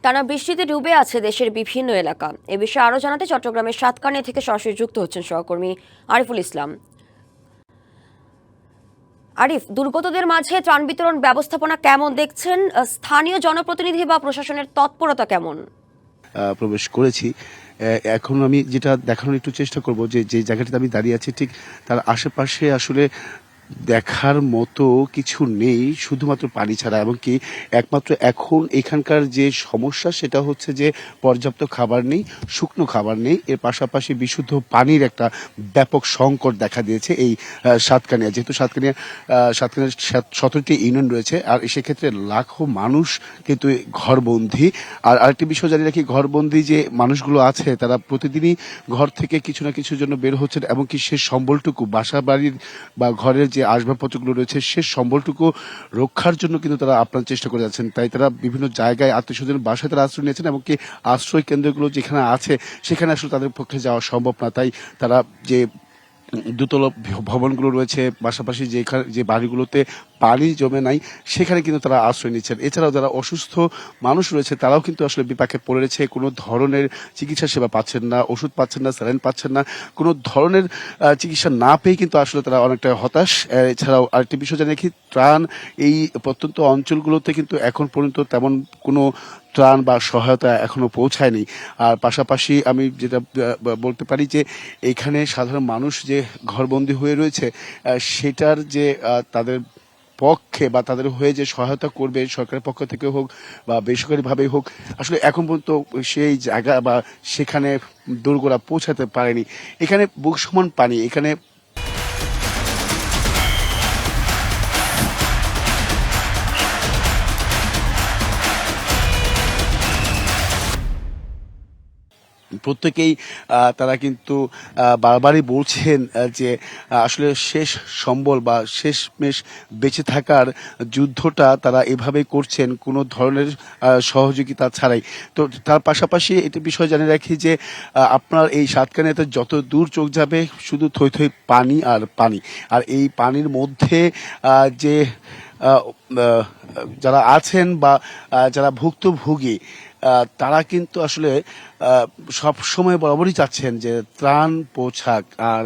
টানা বৃষ্টিতে ডুবে আছে দেশের বিভিন্ন এলাকা। এ বিষয়ে আরও জানাতে চট্টগ্রামের সাতকানিয়া থেকে সরাসরি যুক্ত হচ্ছেন সহকর্মী আরিফুল ইসলাম। আরিফ, দুর্গতদের মাঝে ত্রাণ বিতরণ ব্যবস্থাপনা কেমন দেখছেন? স্থানীয় জনপ্রতিনিধি বা প্রশাসনের তৎপরতা কেমন? প্রবেশ করেছি। এখন আমি যেটা দেখানোর একটু চেষ্টা করব যে যে জায়গাটাতে আমি দাঁড়িয়ে আছি ঠিক তার আশেপাশে আসলে দেখার মতো কিছু নেই, শুধুমাত্র পানি ছাড়া। এমনকি একমাত্র এখন এখানকার যে সমস্যা সেটা হচ্ছে যে পর্যাপ্ত খাবার নেই, শুকনো খাবার নেই। এর পাশাপাশি বিশুদ্ধ পানির একটা ব্যাপক সংকট দেখা দিয়েছে এই সাতকানিয়া। যেহেতু সাতকানিয়ার ১৭টি ইউনিয়ন রয়েছে, আর সেক্ষেত্রে লাখো মানুষ কিন্তু ঘরবন্দি। আর আরেকটি বিষয় জানিয়ে রাখি, ঘরবন্দি যে মানুষগুলো আছে তারা প্রতিদিনই ঘর থেকে কিছু না কিছুর জন্য বের হচ্ছেন, এমনকি সে সম্বলটুকু বাসা বাড়ির বা ঘরের যে আসবাবপত্রগুলো রয়েছে সে সম্বলটুকু রক্ষার জন্য কিন্তু তারা আপ্রাণ চেষ্টা করে যাচ্ছেন। তাই তারা বিভিন্ন জায়গায় আত্মীয়স্বজনের বাসায় তারা আশ্রয় নিয়েছেন, এমনকি আশ্রয় কেন্দ্রগুলো যেখানে আছে সেখানে আসলে তাদের পক্ষে যাওয়া সম্ভব না। তাই তারা যে দোতলা ভবনগুলো রয়েছে, পাশাপাশি যে বাড়িগুলোতে পানি জমে নাই সেখানে কিন্তু তারা আশ্রয় নিচ্ছেন। এছাড়াও যারা অসুস্থ মানুষ রয়েছে তারাও কিন্তু আসলে বিপাকে পড়ে রয়েছে। কোনো ধরনের চিকিৎসা সেবা পাচ্ছেন না, ওষুধ পাচ্ছেন না, স্যালাইন পাচ্ছেন না। কোনো ধরনের চিকিৎসা না পেয়ে কিন্তু আসলে তারা অনেকটা হতাশ। এছাড়াও আরেকটি বিষয় জানি রাখি, ত্রাণ এই প্রত্যন্ত অঞ্চলগুলোতে কিন্তু এখন পর্যন্ত তেমন কোনো ত্রাণ বা সহায়তা এখনো পৌঁছায়নি। আর পাশাপাশি আমি যেটা বলতে পারি যে এখানে সাধারণ মানুষ যে ঘরবন্দি হয়ে রয়েছে, সেটার যে তাদের পক্ষে বা তাদের হয়ে যে সহায়তা করবে সরকারের পক্ষ থেকে হোক বা বেসরকারিভাবেই হোক, আসলে এখন পর্যন্ত সেই জায়গা বা সেখানে দোরগোড়া পৌঁছাতে পারেনি। এখানে বুক সমান পানি। এখানে প্রত্যেকেই তারা কিন্তু বারবারই বলছেন যে আসলে শেষ সম্বল বা শেষমেশ বেঁচে থাকার যুদ্ধটা তারা এভাবেই করছেন, কোনো ধরনের সহযোগিতা ছাড়াই। তো তার পাশাপাশি একটি বিষয় জানিয়ে রাখি যে আপনার এই সাতকানিয়াতে যত দূর চোখ যাবে শুধু থই থই পানি আর পানি। আর এই পানির মধ্যে যে আহ, আহ, যারা আছেন বা যারা ভুক্তভোগী তারা কিন্তু আসলে সব সময় বরাবরই চাচ্ছেন যে ত্রাণ পৌঁছাক। আর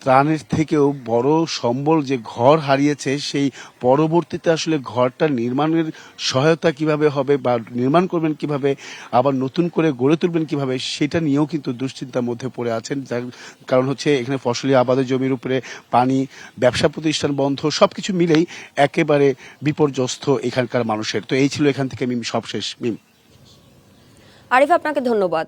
ত্রাণের থেকেও বড় সম্বল যে ঘর হারিয়েছে সেই পরবর্তীতে আসলে ঘরটা নির্মাণের সহায়তা কিভাবে হবে বা নির্মাণ করবেন কিভাবে, আবার নতুন করে গড়ে তুলবেন কিভাবে, সেটা নিয়েও কিন্তু দুশ্চিন্তার মধ্যে পড়ে আছেন। যার কারণ হচ্ছে এখানে ফসলি আবাদের জমির উপরে পানি, ব্যবসা প্রতিষ্ঠান বন্ধ, সবকিছু মিলেই একেবারে বিপর্যস্ত এখানকার মানুষের। তো এই ছিল এখান থেকে মিম সবশেষ। মিম, আরিফ, আপনাকে ধন্যবাদ।